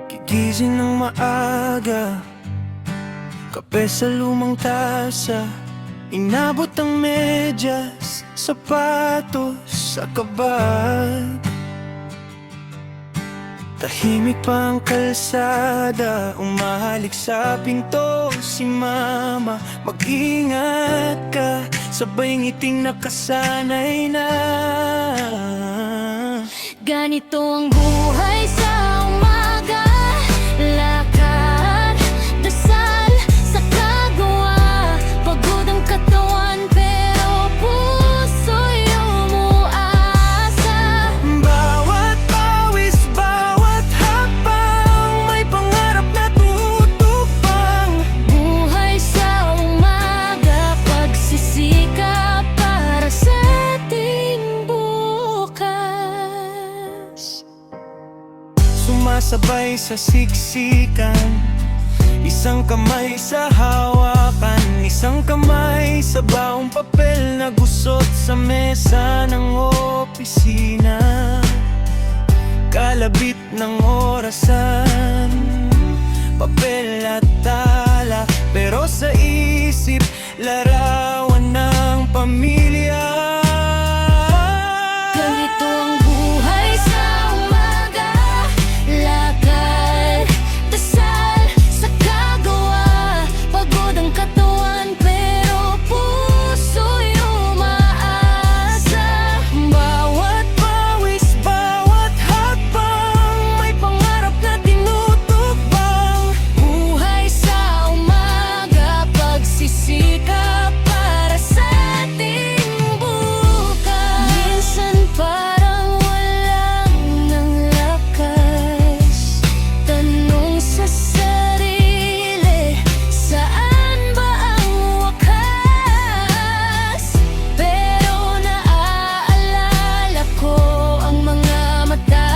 Gigising ng maaga, kape sa lumang tasa, inabot ang medyas, sapatos sa kabag. Tahimik pa ang kalsada, umahalik sa pinto si mama. Mag-ingat ka, sabay ngiting nakasanay na. Ganito ang buhay sa umaga, lakad, dasal, sa kagawa. Pagod ang katawan pero puso'y umuasa. Bawat pawis, bawat hakbang, may pangarap na tutupang. Buhay sa umaga, pagsisikap para sa ating bukas. Sumasabay sa siksikan, isang kamay sa hawakan, isang kamay sa baong papel na gusot sa mesa ng opisina. Kalabit ng orasan, papel at tala, pero sa isip, larawan ng pamilya. Ganito ang buhay sa umaga, lakad, dasal, sa kagawa. Pagod ang katawan pero puso'y umaasa. Bawat pawis, bawat hakbang, may pangarap na tinutupang. Buhay sa umaga, pagsisikap para sa ating bukas. Minsan parang walang ng lakas, tanong sa sarili, saan ba ang wakas? Pero naaalala ko ang mga mata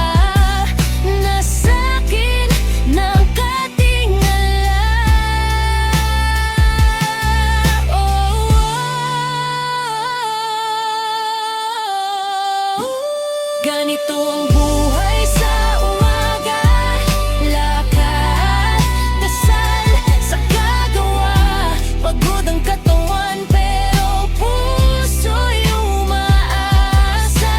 na sa'kin nakatingala. Ganito ang buhay sa umaga, lakad, dasal, sa kagawa. Pagod ang katawan pero puso'y umaasa.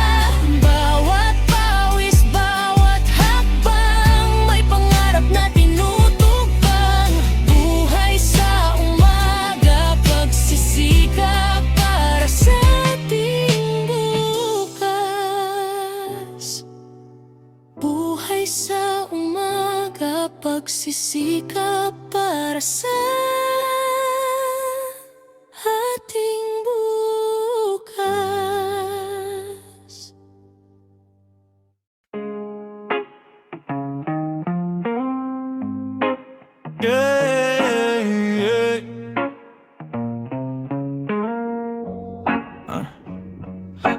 Bawat pawis, bawat hakbang, may pangarap na tinutupang. Buhay sa umaga, pagsisikap para sa ating bukas. Buhay sa umaga, pagsisikap para sa ating bukas. Yeah, yeah.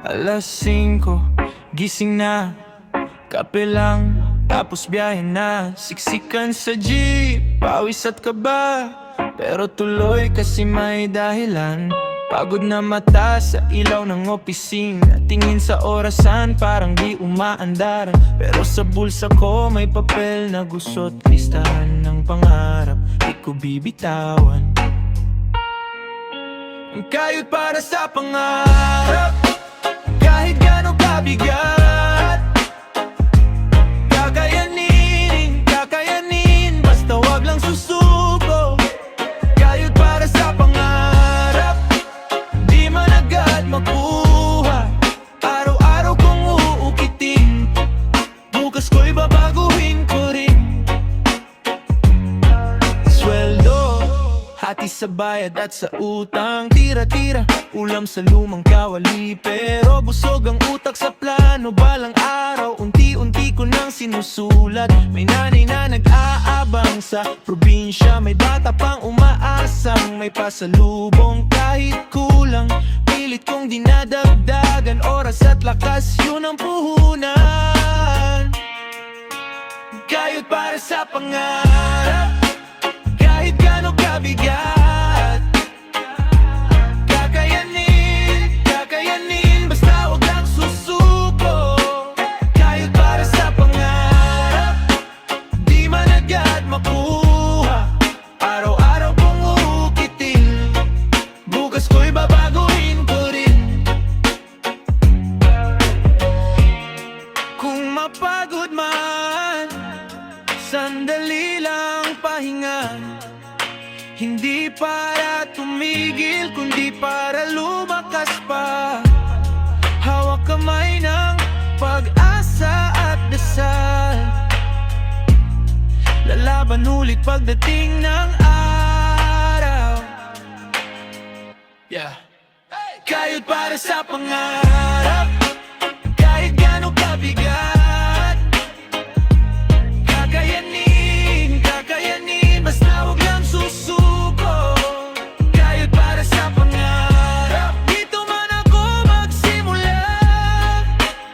Alas 5, gising na, kape lang, tapos biyahe na. Siksikan sa jeep, pawis at kaba, pero tuloy kasi may dahilan. Pagod na mata sa ilaw ng opisina, tingin sa orasan parang di umaandaran. Pero sa bulsa ko may papel na gusot, listahan ng pangarap, di ko bibitawan. Ang kayod para sa pangarap, kahit gano'ng kabigat, kakayanin, kakayanin, basta wag lang susuko. Kayod para sa pangarap, di man agad makuha. Araw-araw kong uukitin, bukas ko'y babaguhin ko rin. Sweldo, hati sa bayad at sa utang, tira-tira, ulam sa lumang kawali. Pero busog ang utak sa plano, balang araw unti-unti ko nang sinusulat. May nanay na nag-aabang sa probinsya, may bata pang umaasang may pasalubong. Kahit kulang, pilit kong dinadagdagan, oras at lakas, yun ang puhunan. Kayod para sa pangarap, kahit gano'ng kabigat, kakayanin, kakayanin, basta wag lang susuko. pahinga. Hindi para tumigil, kundi para lumakas pa. Hawak kamay ng pag-asa at dasal. Lalaban ulit pagdating ng araw. Yeah. Kayod para sa pangarap, kahit gano'ng kabigat. Kakayanin, kakayanin, basta huwag lang susuko. Kayod para sa pangarap, dito man ako magsimula.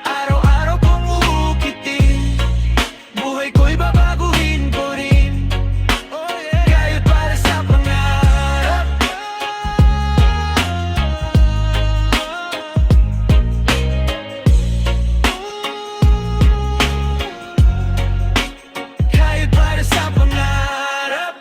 Araw-araw kong uukitin, buhay ko'y babaguhin ko rin. Kayod para sa pangarap. Kayod para sa pangarap.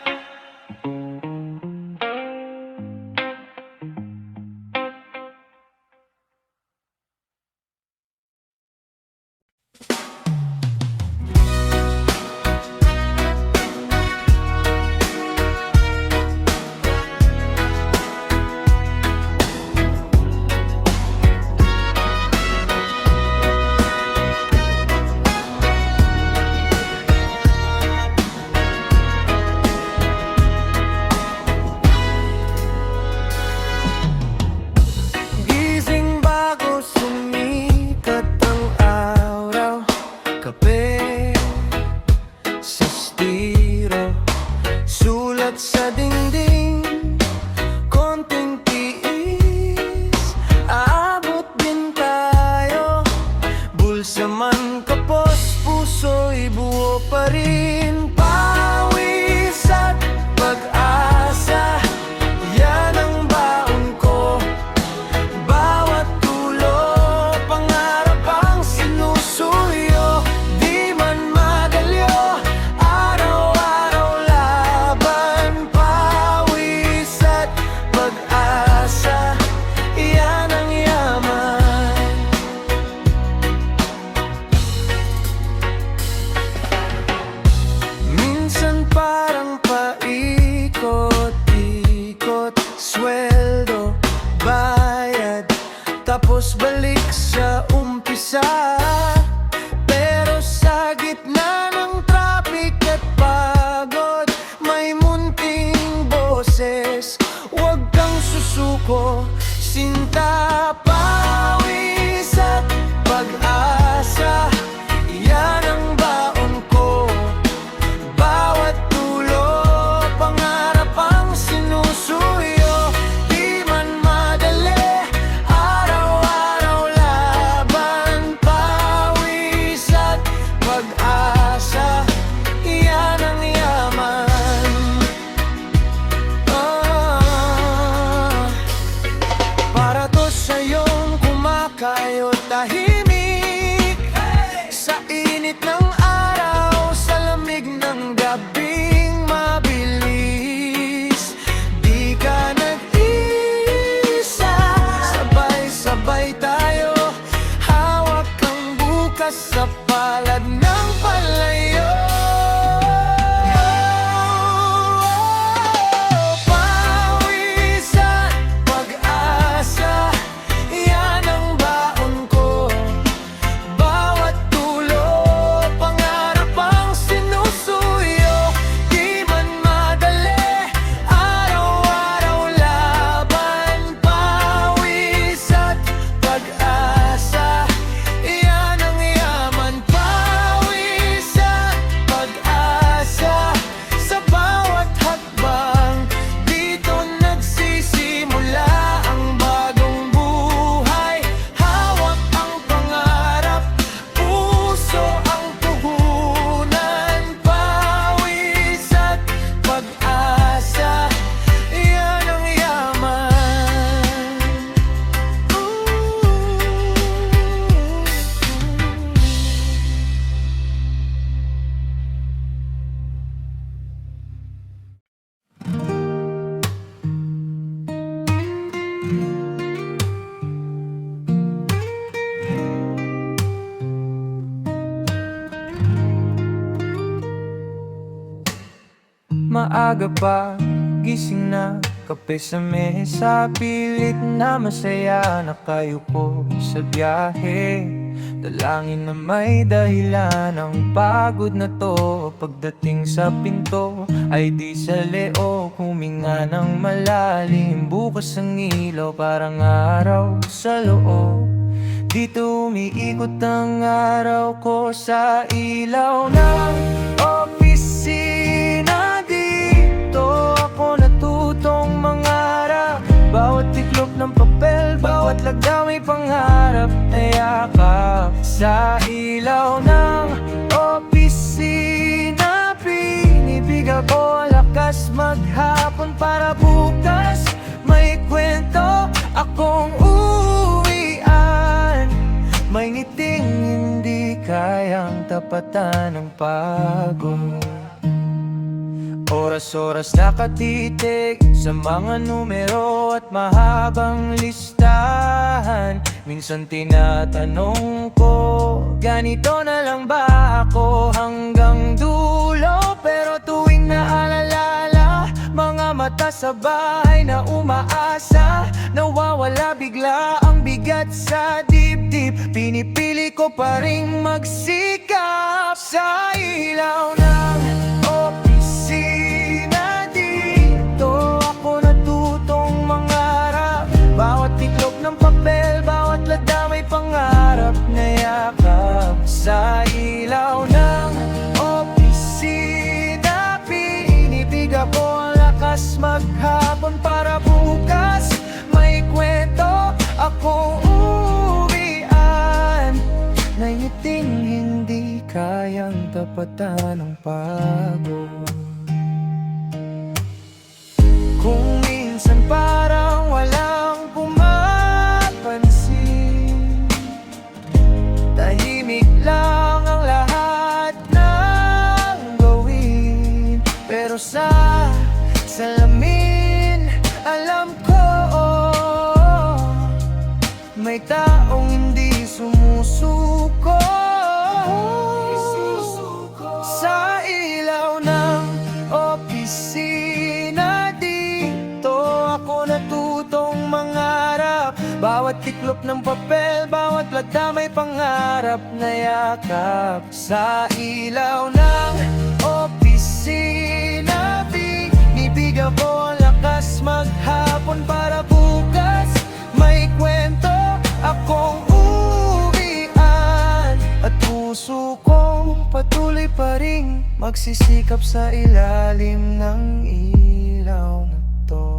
Gising bago sumikat ang araw, kape sa estiro, sulat sa dingding, konting tiis, aabot din tayo. Bulsa man kapos, puso'y buo pa rin. Pawis at pag-asa, yan ang baon ko. Bawat tulo, pangarap ang sinusuyo. Di man madalyo, araw-araw laban. Pawis at pag-asa, yan ang yaman. Minsan parang paikot-ikot, sweldo, bayad, tapos balik sa umpisa. Pero sa gitna ng traffic at pagod, may munting boses, huwag kang susuko, sinta. Pawis at pag-asa, yan ang baon ko. Bawat tulo, pangarap ang sinusuyo. Di man madali, araw-araw laban. Pawis at pag-asa, yan ang yaman. Para to sa iyong Maaga pa, gising na, kape sa mesa, pilit na masaya, nakayupo sa biyahe. Dalangin na may dahilan, ang pagod na to. Pagdating sa pinto, ay di sa leo, huminga ng malalim. Bukas ang ilaw, parang araw sa loob. Dito umiikot ang araw ko sa ilaw ng opisina. Dito ako natutong mangarap. Bawat tiklop ng papel, bawat lagda may pangarap na yakap. Sa ilaw ng opisina, pinibig ako lakas maghapon para bukas may kwento akong uwian. May ngiting hindi kayang tapatan ng pagod. Oras-oras nakatitig sa mga numero at mahabang listahan. Minsan tinatanong ko, ganito na lang ba ako hanggang dulo? Pero tuwing naalala, mga mata sa bahay na umaasa, nawawala bigla ang bigat sa dibdib. Pinipili ko pa ring magsikap sa ilaw ng opisina. Dito ako natutong mangarap. Bawat tiklop ng papel, bawat lada may pangarap na yakap. Sa ilaw ng opisina, pinibig ako ang lakas maghapon para bukas may kwento akong uwian. Nangiting hindi kayang tapatan ng pagod. Kung minsan parang walang pumapansin, tahimik lang ang lahat ng gawin. Pero sa salamin, alam ko may taong hindi sumusuko. Sa ilaw ng opisina, dito ako natutong mangarap. Bawat tiklop ng papel, bawat lagda may pangarap na yakap. Sa ilaw ng opisina, binibig ako ang lakas maghapon para bukas may kwento akong uwian. At puso kong patuloy pa ring magsisikap sa ilalim ng ilaw na to.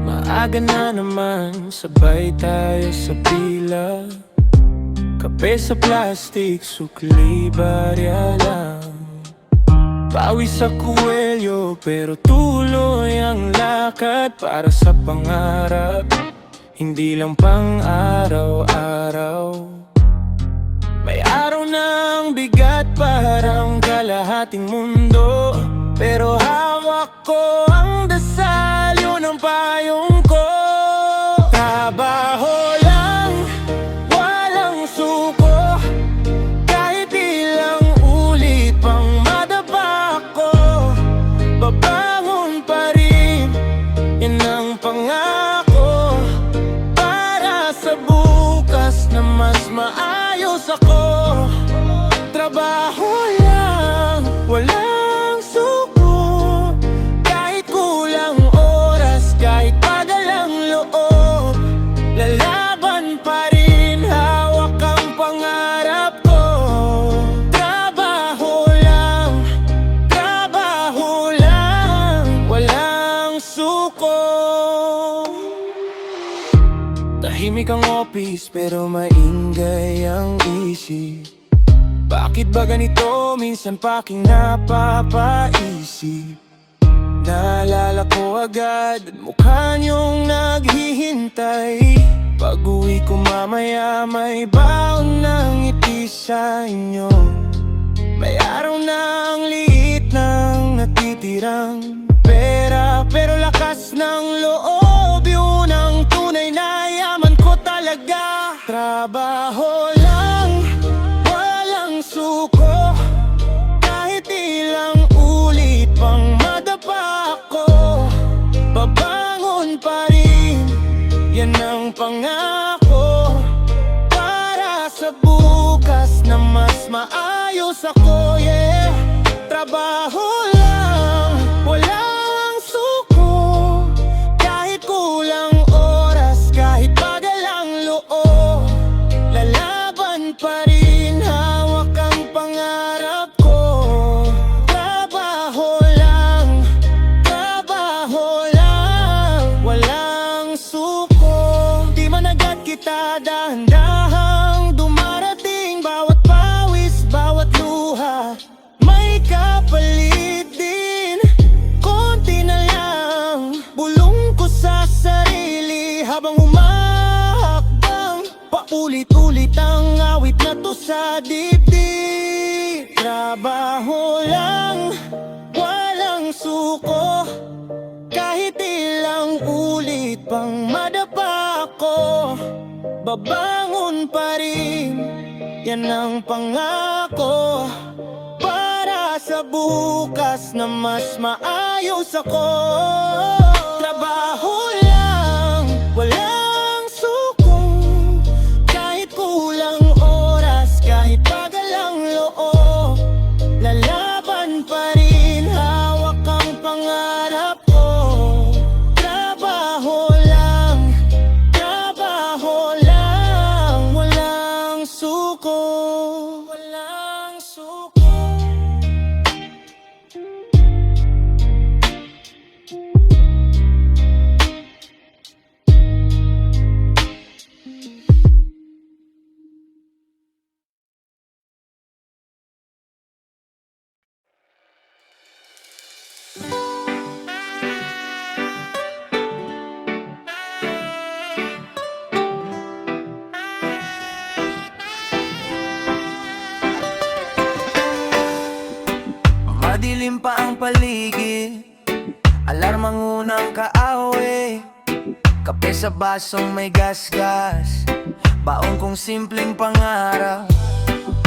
Maaga na naman, sabay tayo sa pila. Kape sa plastic, sukli barya lang. Bawi sa kuwelyo, pero tuloy ang lakad para sa pangarap. Hindi lang pang araw-araw. May araw ng bigat, parang kalahating mundo. Pero hawak ko ang dasal, yun ang payong ko. Trabaho lang, walang suko. Kahit ilang ulit pang madapa ko, babangon pa rin, yan ang pangako. Para sa bukas na mas maayos ako. Trabaho lang, walang suko. Kahit kulang oras, kahit padalang loob, lalaban pa rin, hawak ang pangarap ko. Trabaho lang, walang suko. Tahimik ang office pero maingay ang isip. Bakit ba ganito? Minsan paking napapaisip. Naalala ko agad at mukha niyong naghihintay. Pag-uwi ko mamaya may baon ng ngiti sa inyo. May araw na ang liit ng natitira. tirang pera, pero lakas ng loob, yun ang tunay na yaman ko talaga. Trabaho lang, walang suko, kahit ilang ulit pang madapa ako, babangon pa rin, yan ang pangako. Para sa bukas na mas maayos ako, yeah. Trabaho lang, walang suko, kahit kulang oras, kahit bagal ang loob, lalaban pa rin, hawak ang pangarap ko. Trabaho lang, walang suko. Di man agad kita dahan-dahang dumarating, bawat pawis, bawat luha may kapalit din. Konti na lang, bulong ko sa sarili habang humahakbang, paulit-ulit ang awit na to sa dibdib. Trabaho lang, walang suko, kahit ilang ulit pang madapa ako, babangon pa rin, yan ang pangako. Para sa bukas na mas maayos ako. Trabaho lang, walang suko, kahit kulang oras, kahit bagal ang loob, lalaban pa rin, hawak ang pangarap ko. Trabaho lang, walang suko, walang suko. Madilim pa ang paligid, alarmang unang kaawe, kape sa basong may gas-gas, baon kong simpleng pangarap.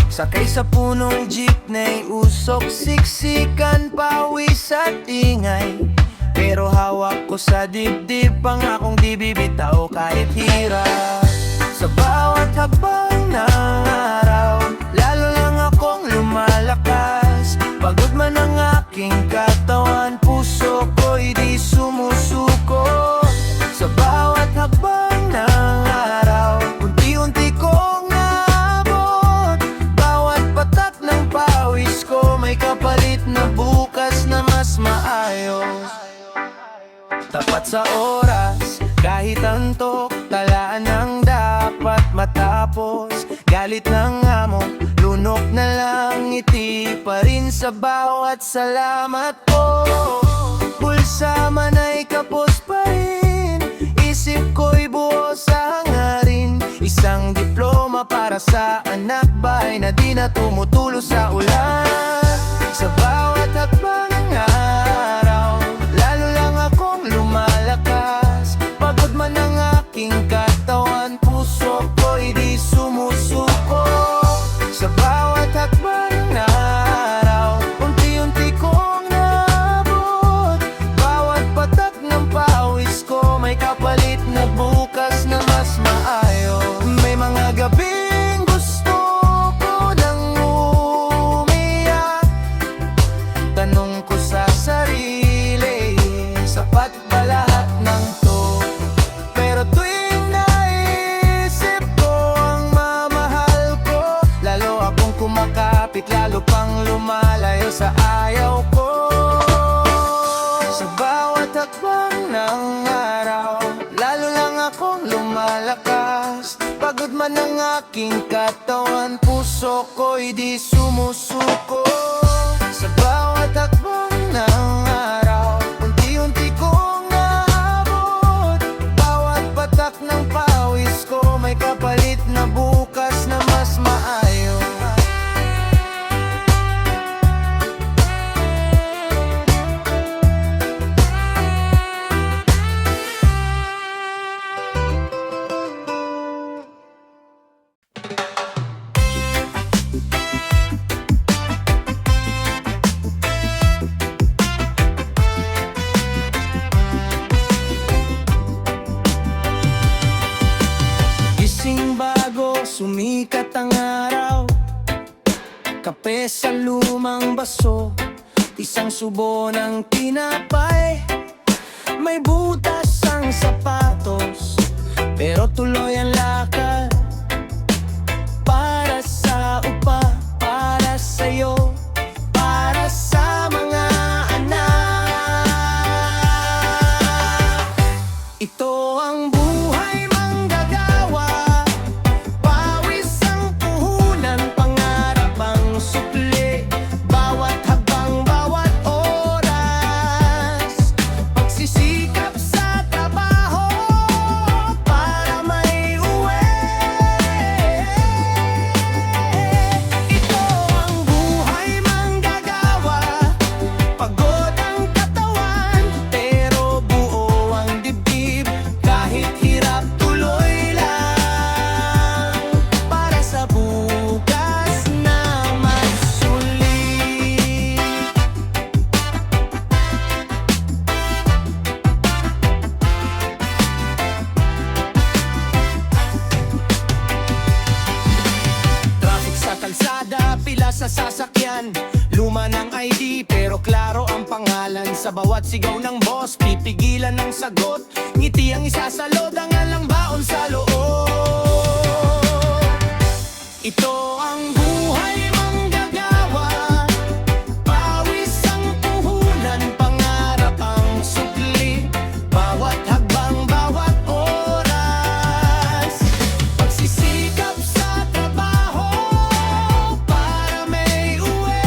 Sakay sa punong jeepney, usok, siksikan, pawis at ingay, pero hawak ko sa dibdib ang akong di bibitaw kahit hirap. Sa bawat habang ng araw, lalo lang akong lumalakas. Pagod man ang aking katawan, puso ko'y di sumusuko. Sa bawat habang ng araw, unti-unti kong naabot, bawat patak ng pawis ko may kapalit na bukas na mas maayos. Tapat sa oras, kahit antok, talaan ang dapat matapos. Galit ng amo, lunok na lang, ngiti pa rin sa bawat salamat ko. Bulsa man ay kapos pa rin, isip ko'y buo sa hangarin. Isang diploma para sa anak, bahay na di na tumutulo sa ulan. Sa bawat hakbang ng araw, lalo lang akong lumalakas. Pagod man ang aking katawan, puso ko'y di sumusuko. Sa bawat hakbang ng araw, unti-unti kong naabot, bawat patak ng pawis ko may kapalit na bukas na mas maayos. May mga gabing gusto ko nang umiyak, tanong ko sa sarili, sapat ba lahat ng to? Pero tuwing naisip ko ang mamahal ko, lalo akong kumakapit, lalo pang lumalayo sa ayaw ko. Sa bawat hakbang ng araw, lalo lang akong lumalakas. Pagod man ang aking katawan, puso ko'y di sumusuko. Sa bawat hakbang ng araw, unti-unti kong naabot, bawat patak ng pawis ko may kapalit na bukas na mas maayos. sumikat ang araw, kape sa lumang baso, isang subo ng tinapay, may butas ang sapatos, pero tuloy ang lakad. Para sa upa, para sa'yo, para sa mga anak. Ito ang buhay manggagawa, pawis ang puhunan, pangarap ang sukli, bawat habang, bawat oras, pagsisikap sa trabaho para may uwi. Ito ang buhay manggagawa, pagod ang katawan, pero buo ang dibdib, kahit hirap tuloy lang, para sa bukas na magsulit. Traffic sa kalsada, pila sa sasakyan, luma ng ID pero klaro ang pangalan. Sa bawat sigaw ng boss, pipigilan ng sagot, ngiti ang isasalod, ang alang baon sa loob. Ito ang buhay manggagawa, pawis ang puhunan, pangarap ang sukli, bawat hagbang, bawat oras, pagsisikap sa trabaho para may uwi.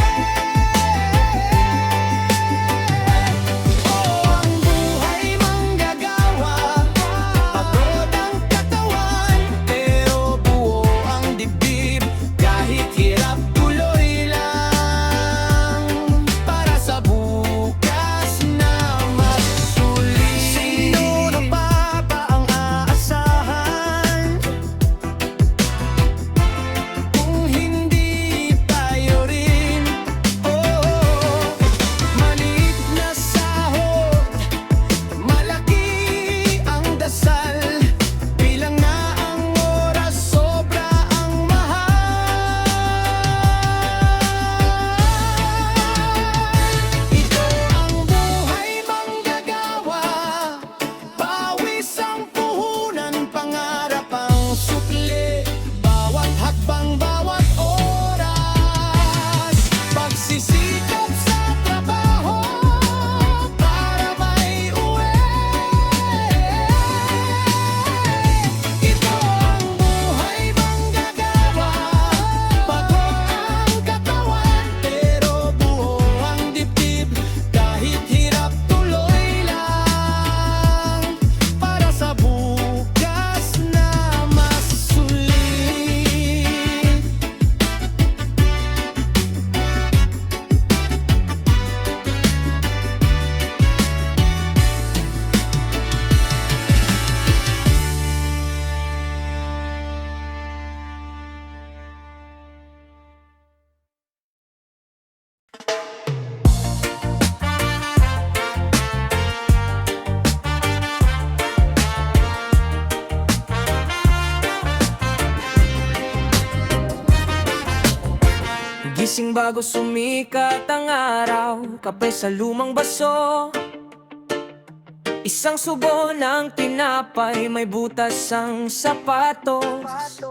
Oh, ang buhay manggagawa, pagod ang katawan, pero buo ang dibdib, kahit hirap tuloy lang, para sa bukas na magsulit. Sino na pa ang aasahan kung hindi tayo rin? Oh, maliit na sahod, malaki ang dasal, bilang na ang oras, sobra ang mahal. Ito ang buhay manggagawa, pawis ang puhunan, pangarap ang sukli, bawat hakbang, bawat oras, pagsisikap sa trabaho para may uwi. Ito ang buhay manggagawa, pagod ang katawan, pero buo ang dibdib, kahit hirap tuloy lang, para sa bukas na masulit. Gising bago sumikat ang araw, kape sa lumang baso, isang subo ng tinapay, may butas ang sapatos,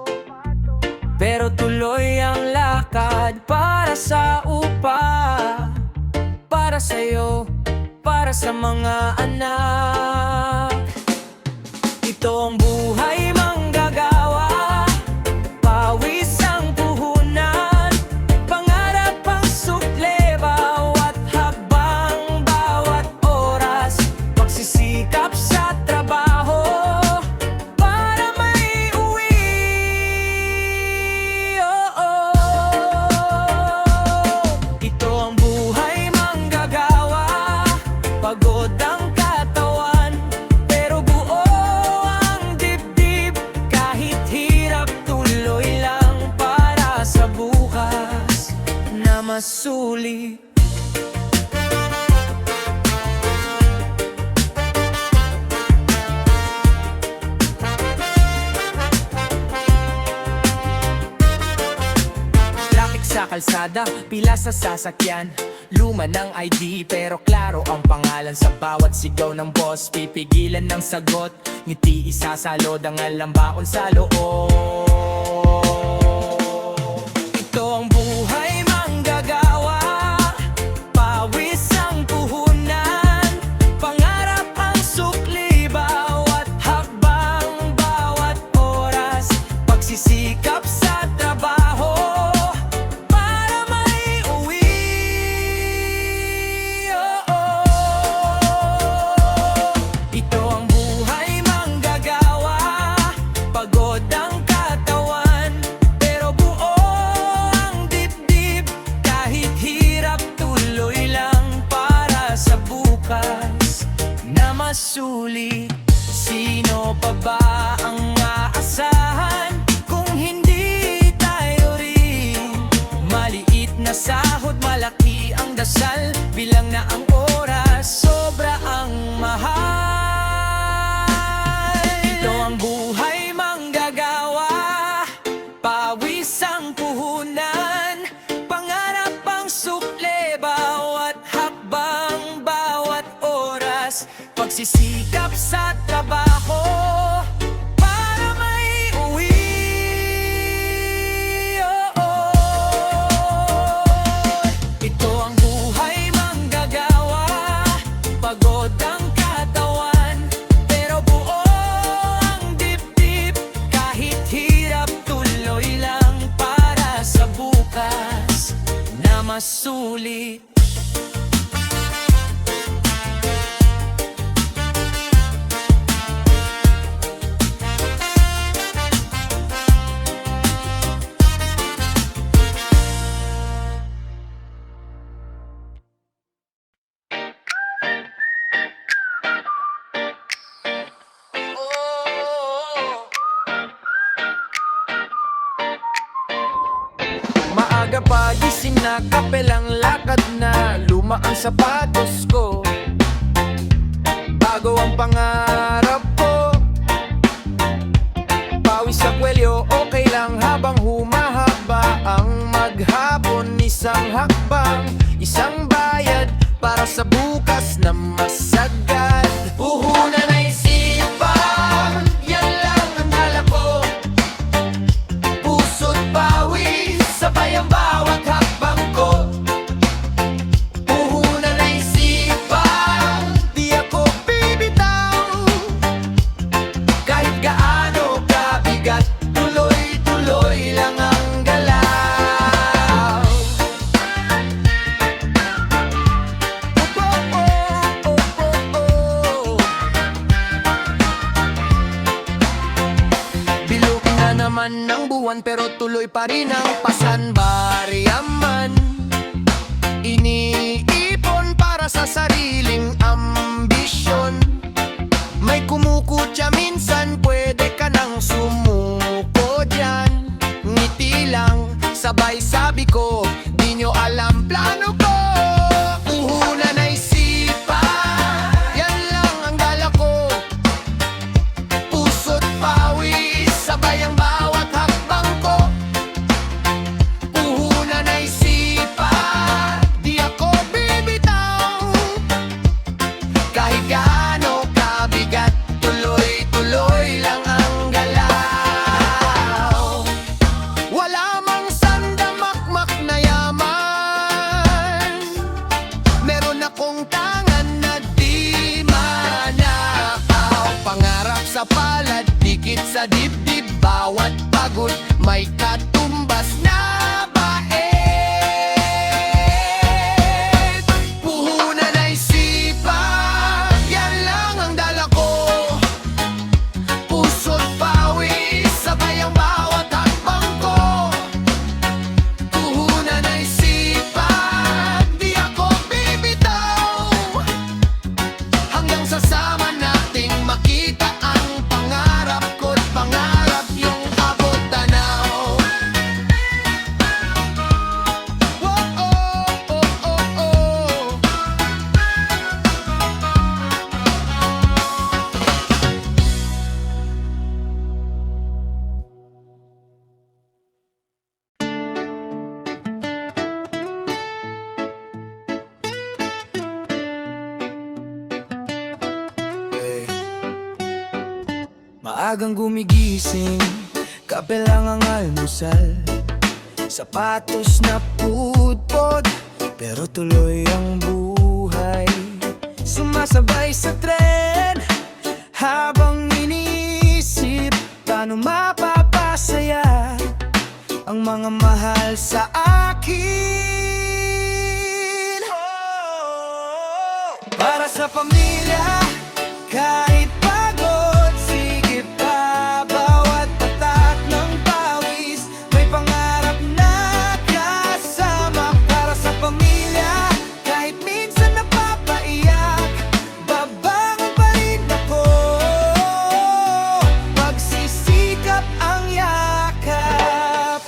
pero tuloy ang lakad, para sa upa, para sa'yo, para sa mga anak. Ito ang buhay manggagawa, pawis ang puhunan, pangarap ang sukli, bawat habang, bawat oras, pagsisikap sa trabaho para may uwi. Ito ang buhay manggagawa, pagod ang katawan, pero buo ang dibdib, kahit hirap tuloy lang, para sa bukas na masulit. kalsada, pila sa sasakyan. Luma ng ID pero klaro ang pangalan. Sa bawat sigaw ng boss, pipigilan ng sagot. Ngiti isasalod ang alambaon sa loob. Ito ang buhay manggagawa, pawis ang puhunan, pangarap ang sukli, bawat hakbang, bawat oras, pagsisikap sa trabaho para may uwi. Ito ang buhay manggagawa, pagod ang katawan, pero buo ang dibdib. Kahit hirap, tuloy lang para sa bukas na masulit. Sino pa ba ang aasahan kung hindi tayo rin? Maliit na sahod, malaki ang dasal, bilang na ang oras, sobra ang mahal. Ito ang buhay manggagawa, pawis ang puhunan, pangarap ang sukle, bawat hakbang, bawat oras, pagsisikap sa trabaho para may uwi. Ito ang buhay manggagawa, pagod ang katawan, pero buo ang dibdib. Kahit hirap, tuloy lang para sa bukas na masulit. Maaga pagising na, kapelang lakad na, luma ang sapatos ko, bago ang pangarap ko. Pawis sa kwelyo, okay lang habang humahaba ang maghapon. Isang hakbang, isang bayad para sa bukas na masagad. Puhunan ay sipag, yan lang ang dala ko. Puso't pawis, sabay ang bawat hakbang ko. Puhunan ay sipag, di ako bibitaw. Kahit gaano kabigat, tuloy-tuloy lang ang galaw. Oh, oh, oh, oh, oh. Bilog na naman ng buwan pero tuloy pa rin ang pasanbariyaman. Iniipon para sa sariling ambisyon. May kumukutya minsan, pwede ka nang sumuko dyan. Ngiti lang, sabay sabi ko, di nyo alam plano ko. Puhunan ay sipa, yan lang ang dala ko. Puso't pawis, sabay ang bawat hakbang ko. Puhunan ay sipa, di ako bibitaw. Kahit gaano kabigat, tuloy-tuloy lang ang galaw. Wala mang sandamakmak na yaman, meron akong tangan na di manakaw. Pangarap sa palad, dikit sa dibdib, bawat pagod may katumbas na bait. Puhunan ay sipag, yan lang ang dala ko. Puso't pawis, sabay ang bawat hakbang ko. Puhunan ay sipag, di ako bibitaw. Hanggang sasama nating makita ang pangarap ko't pangarap yung abot tanaw. Maagang gumigising, kape lang ang almusal, sapatos na pudpod, pero tuloy ang buhay. Sumasabay sa tren, habang iniisip paano mapapasaya ang mga mahal sa akin. Para sa pamilya, kahit pagod, sige pa. Bawat tatak ng pawis, may pangarap na kasama. Para sa pamilya, kahit minsan napapaiyak, babangon pa rin ako. Pagsisikap ang yakap.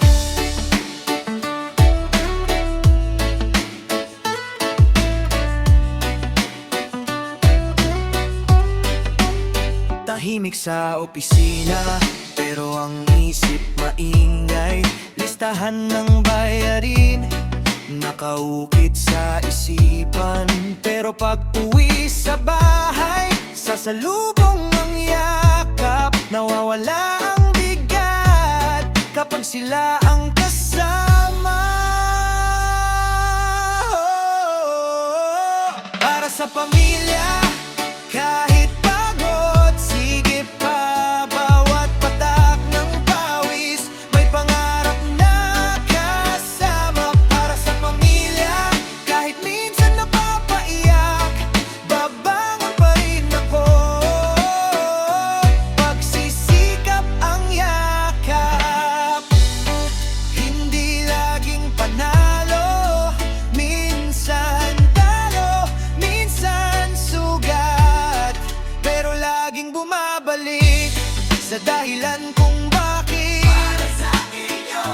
Tahimik sa opisina, pero ang isip maingay. Listahan ng bayarin, nakaukit sa isipan. Pero pag uwi sa bahay, sasalubong ang yakap. Nawawala ang bigat kapag sila ang kasama. Para sa pamilya, kahit pagod, sige pa. Bawat patak ng pawis, may pangarap na kasama. Para sa pamilya, kahit minsan napapaiyak, babangon pa rin ako. Pagsisikap ang yakap. Hindi laging panalo, minsan talo, minsan sugat, pero laging bumabalik sa dahilan kung bakit. Para sa inyo,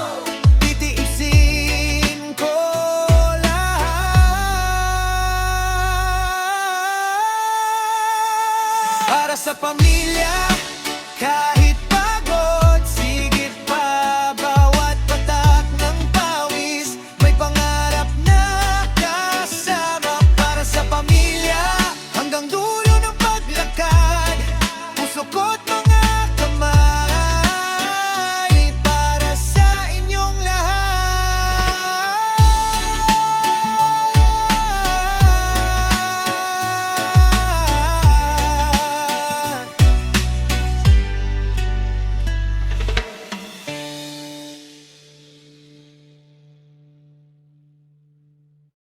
titiisin ko lahat. Para sa pamilya, kahit